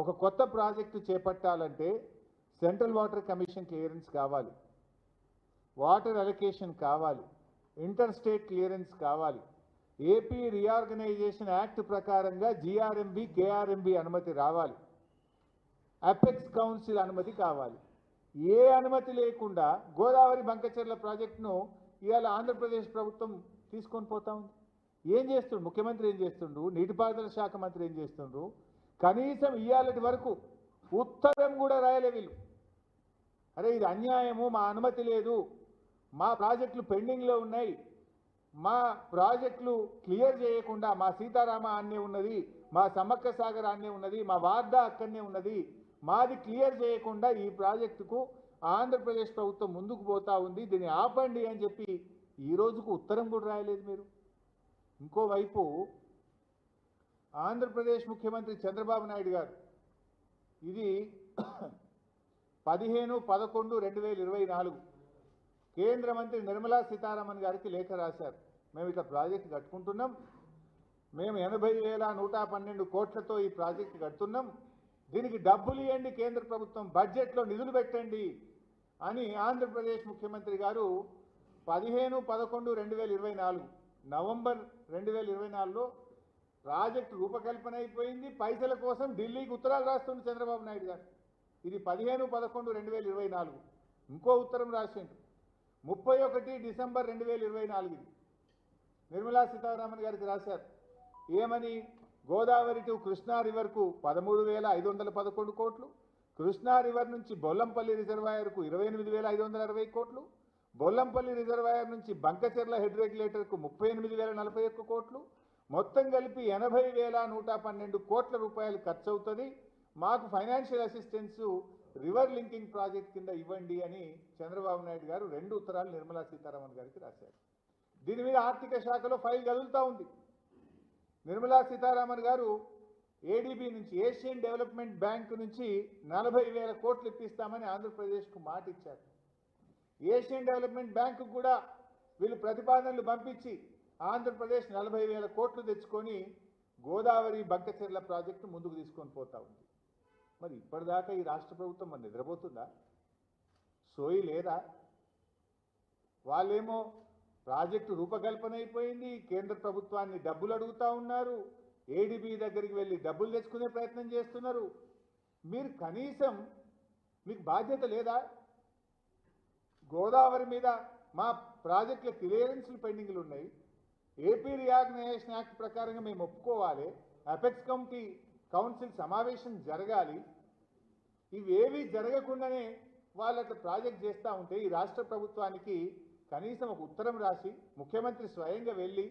ఒక కొత్త ప్రాజెక్టు చేపట్టాలంటే సెంట్రల్ వాటర్ కమిషన్ క్లియరెన్స్ కావాలి, వాటర్ అలొకేషన్ కావాలి, ఇంటర్ స్టేట్ క్లియరెన్స్ కావాలి, ఏపీ రీఆర్గనైజేషన్ యాక్ట్ ప్రకారంగా జీఆర్ఎంబి కేఆర్ఎంబి అనుమతి రావాలి, అపెక్స్ కౌన్సిల్ అనుమతి కావాలి. ఏ అనుమతి లేకుండా గోదావరి బంకచెర్ల ప్రాజెక్టును ఇవాళ ఆంధ్రప్రదేశ్ ప్రభుత్వం తీసుకొని పోతా ఉంది. ఏం చేస్తుండ్రు ముఖ్యమంత్రి, ఏం చేస్తుండ్రు నీటిపారుదల శాఖ మంత్రి, ఏం చేస్తుండ్రు? కనీసం ఇవాళటి వరకు ఉత్తరం కూడా రాయలే వీళ్ళు. అరే ఇది అన్యాయము, మా అనుమతి లేదు, మా ప్రాజెక్టులు పెండింగ్లో ఉన్నాయి, మా ప్రాజెక్టులు క్లియర్ చేయకుండా, మా సీతారామ అన్నే ఉన్నది, మా సమ్మక్క సాగర్ అన్నే ఉన్నది, మా వార్దా అక్కడనే ఉన్నది, మాది క్లియర్ చేయకుండా ఈ ప్రాజెక్టుకు ఆంధ్రప్రదేశ్ ప్రభుత్వం ముందుకు పోతా ఉంది, దీన్ని ఆపండి అని చెప్పి ఈ రోజుకు ఉత్తరం కూడా రాయలేదు మీరు. ఇంకోవైపు ఆంధ్రప్రదేశ్ ముఖ్యమంత్రి చంద్రబాబు నాయుడు గారు ఇది 15/11/2024 కేంద్ర మంత్రి నిర్మలా సీతారామన్ గారికి లేఖ రాశారు. మేము ఇట్లా ప్రాజెక్టు కట్టుకుంటున్నాం, మేము 80,112 కోట్లతో ఈ ప్రాజెక్టు కడుతున్నాం, దీనికి డబ్బులు ఇవ్వండి, కేంద్ర ప్రభుత్వం బడ్జెట్లో నిధులు పెట్టండి అని ఆంధ్రప్రదేశ్ ముఖ్యమంత్రి గారు 15/11/2024 నవంబర్ 2024లో ప్రాజెక్టు రూపకల్పన అయిపోయింది, పైసల కోసం ఢిల్లీకి ఉత్తరాలు రాస్తుంది చంద్రబాబు నాయుడు గారు. ఇది 15/11/2024. ఇంకో ఉత్తరం రాసిండు 31 డిసెంబర్ 2024 నిర్మలా సీతారామన్ గారికి రాశారు. ఏమని? గోదావరి టు కృష్ణా రివర్కు 13,511 కోట్లు, కృష్ణా రివర్ నుంచి బొల్లంపల్లి రిజర్వాయర్కు 28,560 కోట్లు, బొల్లంపల్లి రిజర్వాయర్ నుంచి బంకచెర్ల హెడ్ రెగ్యులేటర్కు 38,041 కోట్లు, మొత్తం కలిపి 80,112 కోట్ల రూపాయలు ఖర్చు అవుతుంది, మాకు financial assistance river linking project కింద ఇవ్వండి అని చంద్రబాబు నాయుడు గారు 2 ఉత్తరాలు నిర్మలా సీతారామన్ గారికి రాశారు. దీని మీద ఆర్థిక శాఖలో ఫైల్ కదులుతూ ఉంది. నిర్మలా సీతారామన్ గారు ఏడీబీ నుంచి, ఏషియన్ డెవలప్మెంట్ బ్యాంక్ నుంచి 40,000 కోట్లు ఇప్పిస్తామని ఆంధ్రప్రదేశ్కు మాట ఇచ్చారు. ఏషియన్ డెవలప్మెంట్ బ్యాంకు కూడా వీళ్ళు ప్రతిపాదనలు పంపించి ఆంధ్రప్రదేశ్ 40,000 కోట్లు తెచ్చుకొని గోదావరి బంకచెర్ల ప్రాజెక్టు ముందుకు తీసుకొని పోతా ఉంది. మరి ఇప్పటిదాకా ఈ రాష్ట్ర ప్రభుత్వం మరి నిద్రపోతుందా? సోయి లేదా? వాళ్ళేమో ప్రాజెక్టు రూపకల్పన అయిపోయింది, కేంద్ర ప్రభుత్వాన్ని డబ్బులు అడుగుతూ ఉన్నారు, ఏడీబీ దగ్గరికి వెళ్ళి డబ్బులు తెచ్చుకునే ప్రయత్నం చేస్తున్నారు. మీరు కనీసం మీకు బాధ్యత లేదా? గోదావరి మీద మా ప్రాజెక్టుల క్లియరెన్స్లు పెండింగ్లు ఉన్నాయి, ఏపీ రీఆర్గనైజేషన్ యాక్ట్ ప్రకారంగా మేము ఒప్పుకోవాలి, అపెక్స్ కౌన్సిల్ సమావేశం జరగాలి. ఇవేవి జరగకుండానే వాళ్ళు అట్లా ప్రాజెక్ట్ చేస్తూ ఉంటే ఈ రాష్ట్ర ప్రభుత్వానికి కనీసం ఒక ఉత్తరం రాసి ముఖ్యమంత్రి స్వయంగా వెళ్ళి